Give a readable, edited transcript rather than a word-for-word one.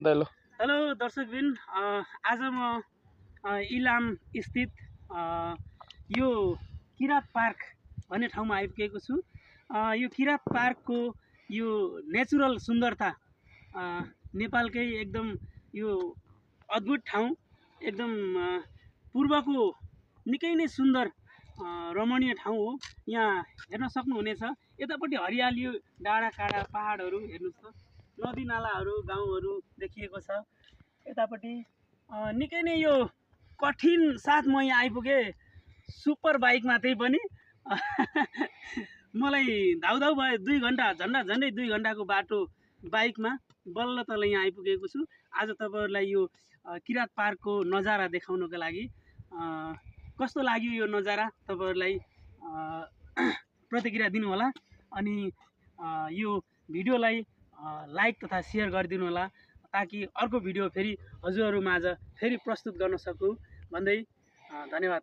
दैलो हेलो दर्शकबिन, आज म इलाम स्थित यो किरात पार्क भन्ने ठाउँमा आइपुगेको छु। यो किरात पार्कको यो नेचुरल सुन्दरता नेपालकै एकदम यो अद्भुत ठाउँ, एकदम पूर्वको निकै नै सुन्दर रमणीय ठाउँ हो। यहाँ हेर्न सक्नुहुनेछ, यतापट्टि हरियाली, डाँडा काँडा पहाडहरू हेर्नुहोस् त, नदी नालाहरू, गाउँहरू देखिएको छ। यतापट्टि निकै नै यो कठिन साथ म यहाँ आइपुगेँ सुपर बाइकमा, त्यही पनि मलाई धाउधाउ भयो 2 घन्टा, झन्डै 2 घन्टाको बाटो बाइकमा बल्ल तल यहाँ आइपुगेको छु। आज तपाईँहरूलाई यो किरात पार्कको नजारा देखाउनको लागि कस्तो लाग्यो यो नजारा तपाईँहरूलाई प्रतिक्रिया दिनुहोला। अनि यो भिडियोलाई लाइक तथा सेयर गरिदिनु होला, ताकि अर्को भिडियो फेरि हजुरहरू माझ फेरि प्रस्तुत गर्न सकौँ भन्दै धन्यवाद।